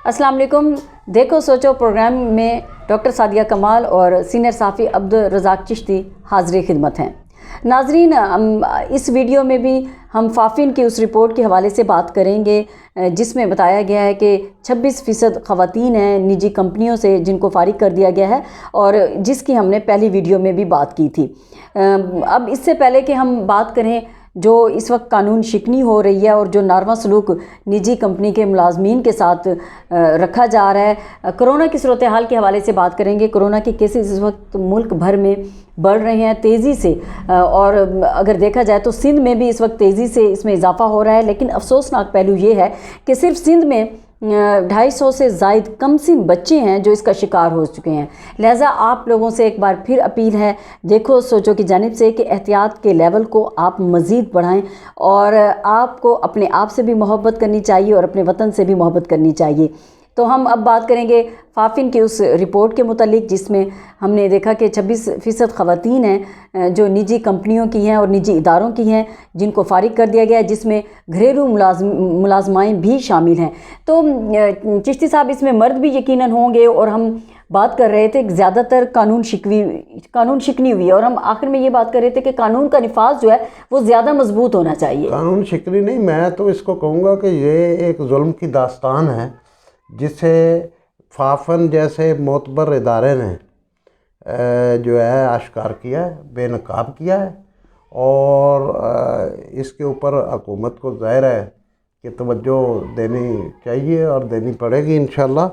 अस्सलाम वालेकुम। देखो सोचो प्रोग्राम में डॉक्टर सादिया कमाल और सीनियर साफ़ी अब्दुल रज़ाक चिश्ती हाज़िर खिदमत हैं। नाजरीन, इस वीडियो में भी हम फ़ाफिन की उस रिपोर्ट के हवाले से बात करेंगे जिसमें बताया गया है कि 26% ख़वातीन हैं निजी कंपनियों से जिनको फ़ारिग कर दिया गया है, और जिसकी हमने पहली वीडियो में भी बात की थी। अब इससे पहले कि हम बात करें जो इस वक्त कानून शिकनी हो रही है और जो नारवा सलूक निजी कंपनी के मुलाजमीन के साथ रखा जा रहा है, कोरोना की सूरत हाल के हवाले से बात करेंगे। कोरोना के केसेस इस वक्त मुल्क भर में बढ़ रहे हैं तेज़ी से, और अगर देखा जाए तो सिंध में भी इस वक्त तेज़ी से इसमें इजाफा हो रहा है। लेकिन अफसोसनाक पहलू ये है कि सिर्फ सिंध में 250 से ज़ायद कमसिन बच्चे हैं जो इसका शिकार हो चुके हैं। लिहाजा आप लोगों से एक बार फिर अपील है, देखो सोचो की जानिब से, कि एहतियात के लेवल को आप मज़ीद बढ़ाएं और आपको अपने आप से भी मोहब्बत करनी चाहिए और अपने वतन से भी मोहब्बत करनी चाहिए। तो हम अब बात करेंगे फ़ाफिन की उस रिपोर्ट के मुतालिक जिसमें हमने देखा कि 26% ख़वातीन हैं जो निजी कंपनियों की हैं और निजी इदारों की हैं जिनको फ़ारिग कर दिया गया है, जिसमें घरेलू मुलाजमाएँ भी शामिल हैं। तो चिश्ती साहब, इसमें मर्द भी यकीनन होंगे, और हम बात कर रहे थे कि ज़्यादातर कानून शिकनी हुई है, और हम आखिर में ये बात कर रहे थे कि कानून का निफाज जो है वो ज़्यादा मजबूत होना चाहिए। कानून शिकनी नहीं, मैं तो इसको कहूँगा कि ये एक जुल्म की दास्तान है जिसे फ़ाफिन जैसे मोतबर इदारे ने जो है आश्कार किया है, बेनकाब किया है, और इसके ऊपर हुकूमत को ज़ाहिर है कि तवज्जो देनी चाहिए और देनी पड़ेगी। इंशाअल्लाह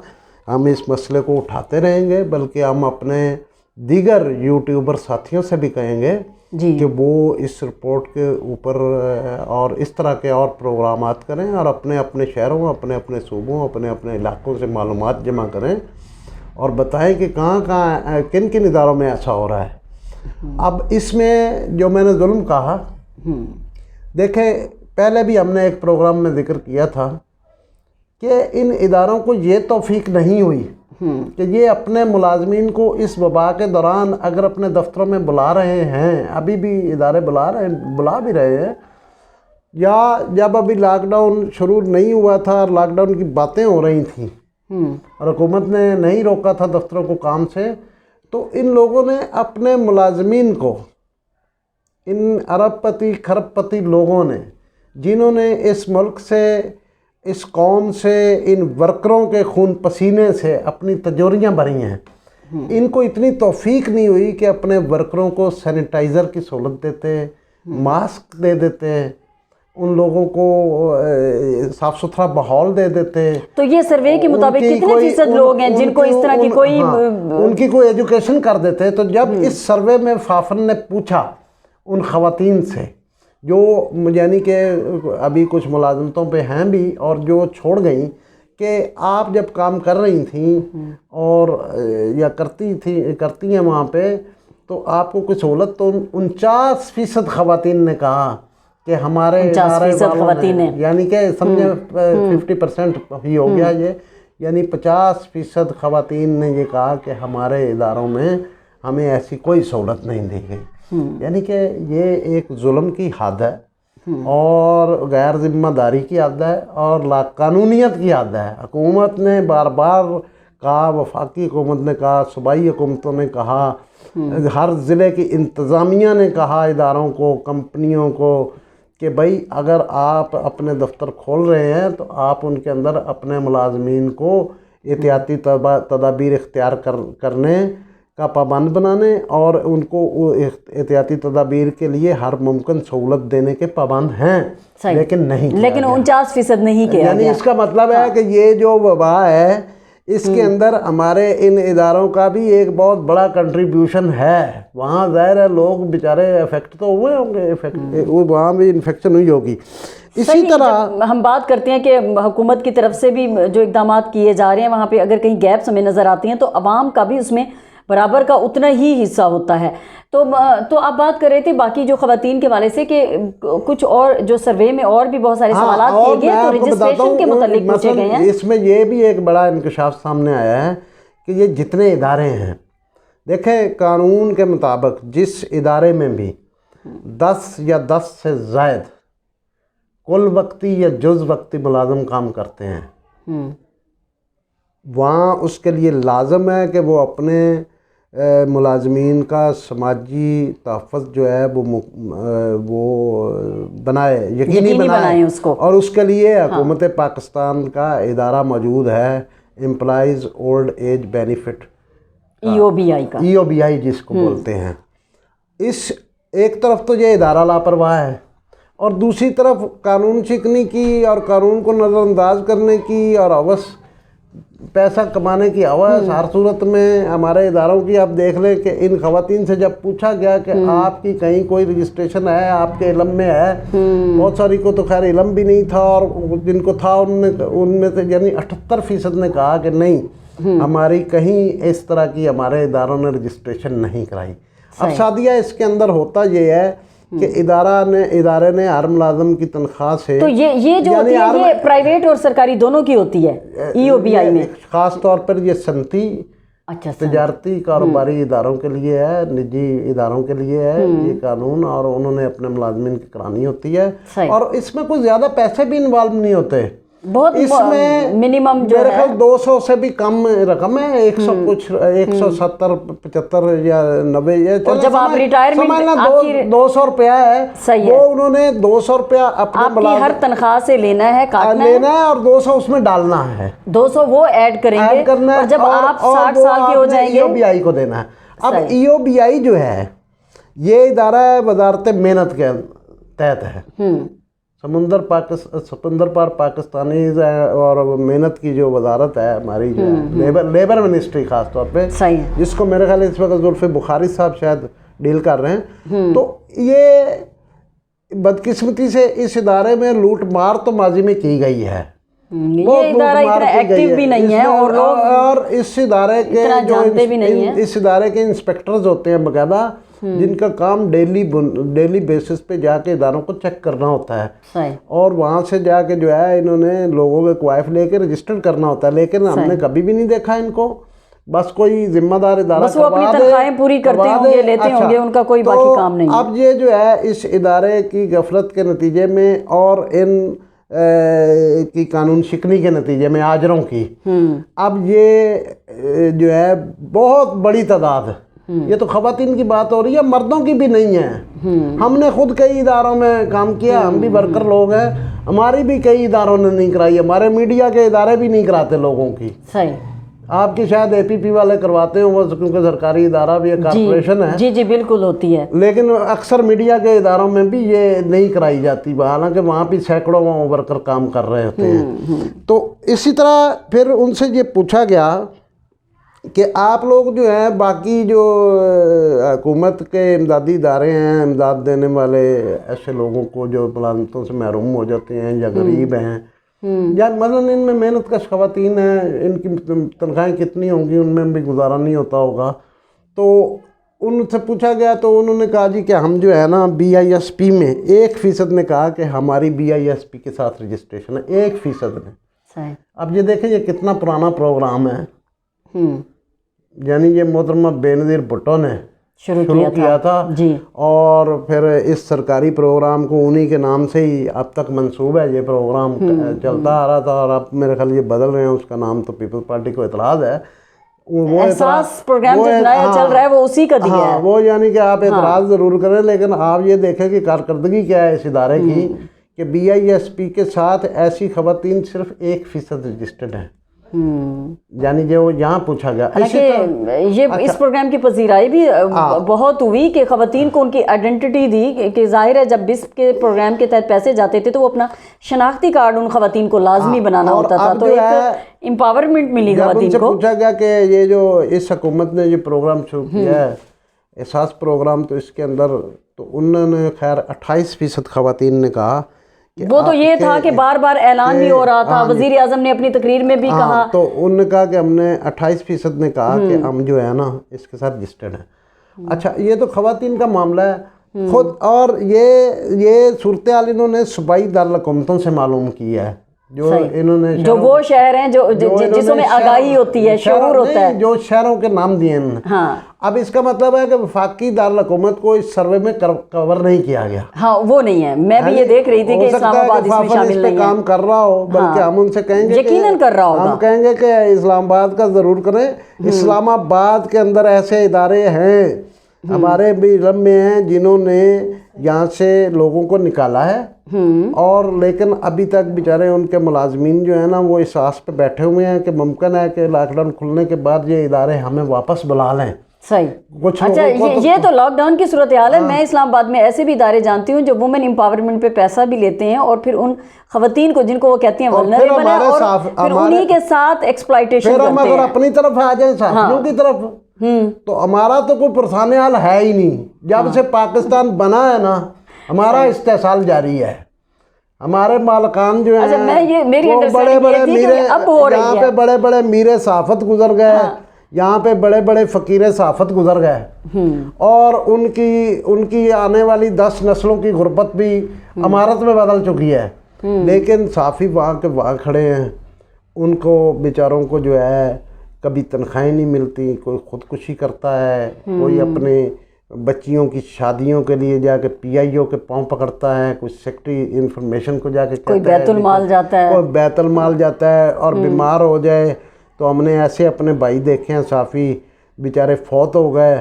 हम इस मसले को उठाते रहेंगे, बल्कि हम अपने दीगर यूट्यूबर साथियों से भी कहेंगे कि वो इस रिपोर्ट के ऊपर और इस तरह के और प्रोग्रामात करें और अपने अपने शहरों, अपने अपने सूबों, अपने अपने इलाकों से मालूमात जमा करें और बताएं कि कहाँ किन किन इदारों में ऐसा हो रहा है। अब इसमें जो मैंने जुल्म कहा, देखें पहले भी हमने एक प्रोग्राम में जिक्र किया था कि इन इदारों को ये तौफीक नहीं हुई कि ये अपने मुलाजमीन को इस वबा के दौरान अगर अपने दफ्तरों में बुला रहे हैं, अभी भी इदारे बुला भी रहे हैं, या जब अभी लॉकडाउन शुरू नहीं हुआ था और लॉकडाउन की बातें हो रही थी और हुकूमत ने नहीं रोका था दफ्तरों को काम से, तो इन लोगों ने अपने मुलाजमीन को, इन अरबपति खरबपति लोगों ने जिन्होंने इस मुल्क से, इस कौम से, इन वर्करों के खून पसीने से अपनी तजोरियाँ भरी हैं, इनको इतनी तौफीक नहीं हुई कि अपने वर्करों को सैनिटाइज़र की सहूलत देते, मास्क दे देते, उन लोगों को साफ़ सुथरा माहौल दे देते। तो ये सर्वे के मुताबिक कितने फीसद लोग हैं जिनको इस तरह की कोई उनकी कोई एजुकेशन कर देते। तो जब इस सर्वे में फ़ाफिन ने पूछा उन ख़वातीन से जो यानी कि अभी कुछ मुलाजमतों पे हैं भी और जो छोड़ गई, कि आप जब काम कर रही थी और या करती हैं वहाँ पे, तो आपको कुछ सहूलत, तो 49% ख़वातीन ने कहा कि हमारे 50% ख़वातीन ने, यानी कि समझे 50% ही हो गया ये, यानी 50% ख़वातीन ने ये कहा कि हमारे इदारों में हमें ऐसी कोई सहूलत नहीं दी गई। यानी कि ये एक जुल्म की हद है और गैर जिम्मेदारी की हद है और लाकानूनियत की हद है। हुकूमत ने बार बार कहा, वफाकी हुकूमत ने कहा, सूबाई हुकूमतों ने कहा, हर ज़िले की इंतज़ामिया ने कहा इदारों को, कंपनियों को, कि भाई अगर आप अपने दफ्तर खोल रहे हैं तो आप उनके अंदर अपने मुलाजमीन को एहतियाती तदाबीर इख्तियार करने का पाबंद बनाने और उनको एहतियाती तदाबीर के लिए हर मुमकिन सहूलत देने के पाबंद हैं, लेकिन 49% नहीं किया। यानी इसका मतलब है कि ये जो वबा है इसके अंदर हमारे इन इदारों का भी एक बहुत बड़ा कंट्रीब्यूशन है। वहाँ ज़ाहिर है लोग बेचारे इफेक्ट तो हुए होंगे, वहाँ भी इन्फेक्शन हुई होगी। इसी तरह हम बात करते हैं कि हुकूमत की तरफ से भी जो इक़दाम किए जा रहे हैं, वहाँ पे अगर कहीं गैप्स हमें नज़र आती हैं तो अवाम का भी उसमें बराबर का उतना ही हिस्सा होता है। तो आप बात कर रहे थे बाकी जो ख़वातीन के वाले से कि कुछ और जो सर्वे में और भी बहुत सारे सवाल किए गए, तो रजिस्ट्रेशन के मुतालिक पूछे गए हैं। इसमें ये भी एक बड़ा इंकशाफ सामने आया है कि ये जितने इदारे हैं, देखें कानून के मुताबिक जिस इदारे में भी 10 या 10 से ज़ायद कुल वक्ती या जुज़ वक्ती मुलाज़िम काम करते हैं, वहाँ उसके लिए लाजम है कि वो अपने मुलाजमीन का समाजी तहफ़्फ़ुज़ जो है वो बनाए, यकीनी बनाए उसको। और उसके लिए हुकूमत पाकिस्तान का इदारा मौजूद है, employees old age benefit, EOBI का, EOBI जिसको बोलते हैं। इस एक तरफ तो ये इदारा लापरवाह है और दूसरी तरफ कानून शिकनी की और कानून को नज़रअंदाज करने की और अवस पैसा कमाने की हवस हर सूरत में हमारे इदारों की। आप देख लें कि इन ख़वातीन से जब पूछा गया कि आपकी कहीं कोई रजिस्ट्रेशन है, आपके इलम में है, बहुत सारी को तो खैर इलम भी नहीं था और जिनको था उनमें से यानी 78% ने कहा कि नहीं हमारी कहीं इस तरह की हमारे इदारों ने रजिस्ट्रेशन नहीं कराई। अब सादिया इसके अंदर होता ये है कि इदारे ने हर मुलाजम की तनख्वाह से, तो ये जो होती है ये प्राइवेट और सरकारी दोनों की होती है EOBI में, ख़ास तौर पर ये सनती तजारती कारोबारी इदारों के लिए है, निजी इदारों के लिए है ये कानून, और उन्होंने अपने मुलाजमीन की करानी होती है और इसमें कोई ज़्यादा पैसे भी इन्वॉल्व नहीं होते। बहुत इसमें मिनिमम जो मेरे ख्याल 200 से भी कम रकम है, 100 कुछ 170 75 या 90 या और जब आप रिटायरमेंट 200 रुपया है वो उन्होंने 200 रुपया अपने हर तनख्वाह से लेना है, काटना लेना है और 200 उसमें डालना है, 200 वो ऐड करेंगे और जब आप 60 साल के हो जाएंगे EOBI को देना है। अब EOBI जो है ये इदारा वजारत मेहनत के तहत है, समुंदर पार पाकिस्तानी और मेहनत की जो वजारत है हमारी जो लेबर मिनिस्ट्री ख़ास तौर पे, जिसको मेरे ख्याल इस वक्त जुल्फ़े बुखारी साहब शायद डील कर रहे हैं। तो ये बदकिस्मती से इस इदारे में लूट मार तो माजी में की गई है, ये इदारा इतना एक्टिव भी नहीं है और लोग और इस इदारे के जानते भी नहीं है। इस इदारे के इंस्पेक्टर्स होते हैं बाकायदा, जिनका काम डेली बेसिस पे जाके इदारों को चेक करना होता है और वहाँ से जाके जो है इन्होंने लोगों के क्वाइफ लेके रजिस्टर करना होता है, लेकिन हमने कभी भी नहीं देखा इनको। बस कोई जिम्मेदार इदारा बस वो अपनी तनख्वाहें पूरी करते होंगे, लेते होंगे, उनका कोई बाकी काम नहीं। अब ये जो है इस इदारे की गफलत के नतीजे में और इन की कानून शिकनी के नतीजे में आजरों की, अब ये जो है बहुत बड़ी तादाद, ये तो ख़वातीन की बात हो रही है, मर्दों की भी नहीं है। हमने खुद कई इदारों में काम किया, हम भी वर्कर लोग हैं, हमारी भी कई इदारों ने नहीं कराई, हमारे मीडिया के इदारे भी नहीं कराते लोगों की। सही, आपकी शायद APP वाले करवाते हो वो, क्योंकि सरकारी इदारा भी है, कॉर्पोरेशन है। जी जी बिल्कुल होती है, लेकिन अक्सर मीडिया के इदारों में भी ये नहीं कराई जाती, हालांकि वहाँ भी सैकड़ों वर्कर काम कर रहे होते हैं। तो इसी तरह फिर उनसे ये पूछा गया कि आप लोग जो हैं बाकी जो हुकूमत के इमदादी इदारे हैं, इमदाद देने वाले ऐसे लोगों को जो मुलाजमतों से महरूम हो जाते हैं या गरीब हैं या मतलब इनमें मेहनत कश ख़वातीन हैं, इनकी तनख्वाहें कितनी होंगी, उनमें भी गुजारा नहीं होता होगा। तो उनसे पूछा गया तो उन्होंने कहा जी कि हम जो है ना BISP में 1% ने कहा कि हमारी BISP के साथ रजिस्ट्रेशन है, 1% ने। अब ये देखें ये कितना पुराना प्रोग्राम है, यानी ये मोहतरमा बेनज़ीर भुट्टो ने शुरू किया था जी। और फिर इस सरकारी प्रोग्राम को उन्हीं के नाम से ही अब तक मंसूब है, ये प्रोग्राम चलता आ रहा था और अब मेरे ख्याल ये बदल रहे हैं, उसका नाम तो पीपल्स पार्टी को एतराज़ है। वो एहसास प्रोग्राम जो नया चल रहा है वो उसी का दिया है। वो यानी कि आप एतराज़ ज़रूर करें, लेकिन आप ये देखें कि कारकर्दगी क्या है इस इदारे की कि BISP के साथ ऐसी ख़वातीन सिर्फ 1% रजिस्टर्ड हैं, यानी जो यहाँ पूछा गया। ये इस प्रोग्राम की पजीराई भी बहुत हुई कि ख़वातीन को उनकी आइडेंटिटी दी कि जाहिर है जब BISP के प्रोग्राम के तहत पैसे जाते थे तो वो अपना शनाख्ती कार्ड उन ख़वातीन को लाजमी बनाना होता था, तो एक एम्पावरमेंट मिली ख़वातीन को। पूछा गया कि ये जो इस हुकूमत ने ये प्रोग्राम शुरू किया है एहसास प्रोग्राम, तो इसके अंदर तो उन्होंने खैर 28% ख़वातीन ने कहा वो तो ये था कि बार बार ऐलान भी हो रहा था, वज़ीर आज़म ने अपनी तकरीर में भी कहा, तो उन्होंने कहा कि हमने 28% ने कहा कि हम जो है ना इसके साथ रजिस्टर्ड हैं। अच्छा, ये तो ख़वातीन का मामला है खुद, और ये सूरत हाल इन्होंने सूबाई दारुल हुकूमतों से मालूम की है, जो सही। इन्होंने जो वो शहर हैं जो जिसमें आगाही होती है, शऊर होता है, जो शहरों के नाम दिए इन्होंने। हाँ। अब इसका मतलब है कि वफाकी दारुल हुकूमत को इस सर्वे में कवर नहीं किया गया। हाँ, वो नहीं है। मैं भी ये देख रही थी कि इस्लामाबाद इसमें शामिल नहीं है। काम कर रहा हो, बल्कि हम उनसे कहेंगे यकीनन कर रहा होगा। हम कहेंगे कि इस्लामाबाद का ज़रूर करें। इस्लामाबाद के अंदर ऐसे इदारे हैं हमारे भी इल्म में हैं जिन्होंने यहाँ से लोगों को निकाला है, और लेकिन अभी तक बेचारे उनके मुलाजमीन जो है ना वो इस आस पे बैठे हुए हैं कि मुमकिन है कि लॉकडाउन खुलने के बाद ये इदारे हमें वापस बुला लें। सही। कुछ अच्छा, ये तो लॉकडाउन की सूरत हाल है। मैं इस्लामाबाद में ऐसे भी इदारे जानती हूँ जो वुमेन एम्पावरमेंट पे पैसा भी लेते हैं और फिर उन खवातीन को जिनको वो कहती हैं वल्नरेबल है, और फिर उन्हीं के साथ एक्सप्लॉयटेशन करते हैं। अगर अपनी तरफ आ जाए साथियों की तरफ, तो हमारा तो कोई पुरसाने हाल है ही नहीं। जब से पाकिस्तान बना है ना, हमारा इस्तेसाल जारी है। हमारे मालकान जो अच्छा, हैं मेरी वो बड़े बड़े मीरे, अब हो रही यहाँ है। पे बड़े बड़े मीरे साफत गुजर गए, यहाँ पे बड़े बड़े फ़कीर साफत गुजर गए, और उनकी आने वाली 10 नस्लों की गुर्बत भी अमारत में बदल चुकी है। लेकिन साफ़ी वहाँ के वहाँ खड़े हैं, उनको बेचारों को जो है कभी तनख्वाहें नहीं मिलती, कोई ख़ुदकुशी करता है, कोई अपने बच्चियों की शादियों के लिए जाके PIO के पाँव पकड़ता है, कोई सेक्रेटरी इंफॉर्मेशन को जाके कोई बैतुल माल जाता है, कोई बैतुल माल जाता है, और बीमार हो जाए तो हमने ऐसे अपने भाई देखे हैं साफ़ी बेचारे फौत हो गए,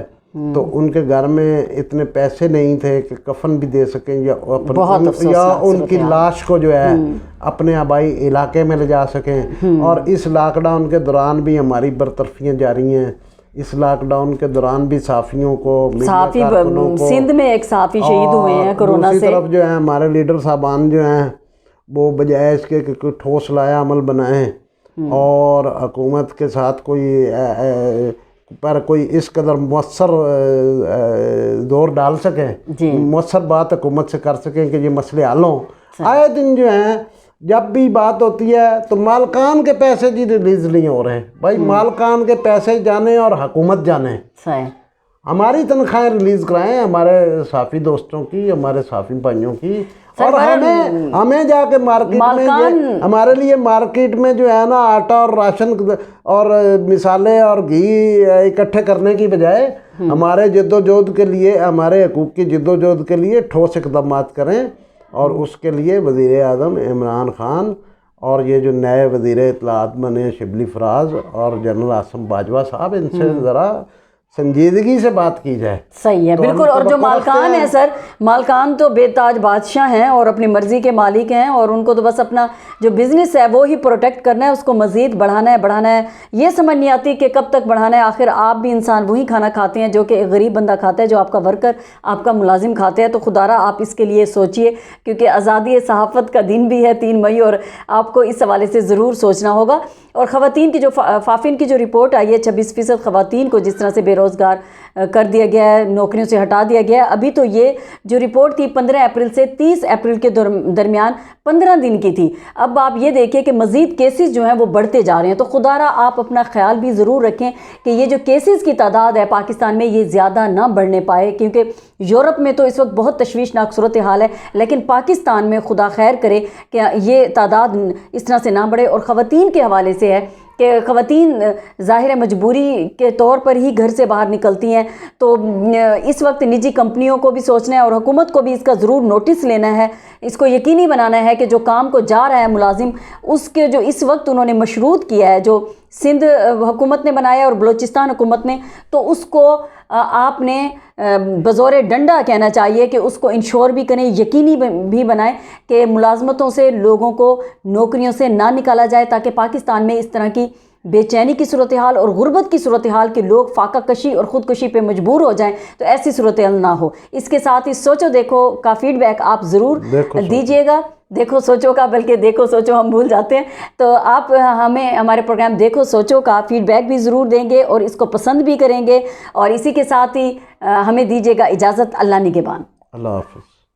तो उनके घर में इतने पैसे नहीं थे कि कफन भी दे सकें या उनकी लाश को जो है अपने आबाई इलाके में ले जा सकें। और इस लॉकडाउन के दौरान भी हमारी बरतरफियाँ जारी हैं। इस लॉकडाउन के दौरान भी साफ़ियों को, सिंध में एक साफ़ी शहीद हुए हैं कोरोना से। दूसरी तरफ जो है हमारे लीडर साहबान जो हैं वो बजाय इसके कि कोई ठोस लाया अमल बनाएं और हुकूमत के साथ कोई इस कदर मौसर दौर डाल सकें, मौसर बात हुकूमत से कर सकें कि ये मसले हल हों। आए दिन जो हैं जब भी बात होती है तो मालकान के पैसे जी रिलीज़ नहीं हो रहे। भाई मालकान के पैसे जाने और हुकूमत जाने, हमारी तनख्वाहें रिलीज़ कराएं हमारे साफ़ी दोस्तों की, हमारे साफ़ी भाइयों की, और हमें जाके मार्केट में हमारे लिए मार्केट में जो है ना आटा और राशन और मिसाले और घी इकट्ठे करने की बजाय हमारे जद्दोजहद के लिए, हमारे हकूक़ की जद्दोजहद के लिए ठोस इक़दाम करें। और उसके लिए वज़ीर आज़म इमरान ख़ान और ये जो नए वज़ीर इत्तलाआत बने शिबली फराज और जनरल आसिम बाजवा साहब, इनसे ज़रा संजीदगी से बात की जाए। सही है, बिल्कुल। और जो मालकान है सर, मालकान तो बेताज बादशाह हैं और अपनी मर्ज़ी के मालिक हैं, और उनको तो बस अपना जो बिज़नेस है वो ही प्रोटेक्ट करना है, उसको मज़ीद बढ़ाना है। ये समझ नहीं आती कि कब तक बढ़ाना है। आखिर आप भी इंसान वही खाना खाते हैं जो कि एक गरीब बंदा खाता है, जो आपका वर्कर, आपका मुलाजिम खाते हैं। तो खुदारा आप इसके लिए सोचिए, क्योंकि आज़ादी सहाफ़त का दिन भी है 3 मई, और आपको इस हवाले से ज़रूर सोचना होगा। और ख़वातीन की जो फाफिन की जो रिपोर्ट आई है, 26% ख़वातीन को जिस तरह से बेरोज़गार कर दिया गया है, नौकरियों से हटा दिया गया है। अभी तो ये जो रिपोर्ट थी 15 अप्रैल से 30 अप्रैल के दरमियान 15 दिन की थी। अब आप ये देखिए कि मज़ीद केसेस जो हैं वो बढ़ते जा रहे हैं। तो खुदारा आप अपना ख्याल भी ज़रूर रखें कि ये जो केसेस की तादाद है पाकिस्तान में, ये ज़्यादा ना बढ़ने पाए, क्योंकि यूरोप में तो इस वक्त बहुत तशवीशनाक सूरत हाल है, लेकिन पाकिस्तान में खुदा खैर करे कि ये तादाद इस तरह से ना बढ़े। और ख़वातीन के हवाले से है कि ख़वातीन ज़ाहिर मजबूरी के तौर पर ही घर से बाहर निकलती हैं। तो इस वक्त निजी कंपनियों को भी सोचना है और हुकूमत को भी इसका ज़रूर नोटिस लेना है। इसको यकीनी बनाना है कि जो काम को जा रहा है मुलाजिम, उसके जो इस वक्त उन्होंने मशरूत किया है, जो सिंध हुकूमत ने बनाया और बलूचिस्तान हुकूमत ने, तो उसको आपने बज़ौर डंडा कहना चाहिए कि उसको इंश्योर भी करें, यकीनी भी बनाएं कि मुलाजमतों से लोगों को नौकरियों से ना निकाला जाए, ताकि पाकिस्तान में इस तरह की बेचैनी की सूरत हाल और गुर्बत की सूरत हाल के लोग फाका कशी और ख़ुदकुशी पे मजबूर हो जाएं, तो ऐसी सूरत हाल ना हो। इसके साथ ही सोचो देखो का फीडबैक आप ज़रूर दीजिएगा। देखो सोचो का, बल्कि देखो सोचो हम भूल जाते हैं। तो आप हमें हमारे प्रोग्राम देखो सोचो का फीडबैक भी ज़रूर देंगे और इसको पसंद भी करेंगे। और इसी के साथ ही हमें दीजिएगा इजाज़त। अल्लाह निगहबान। अल्लाह हाफ़िज़।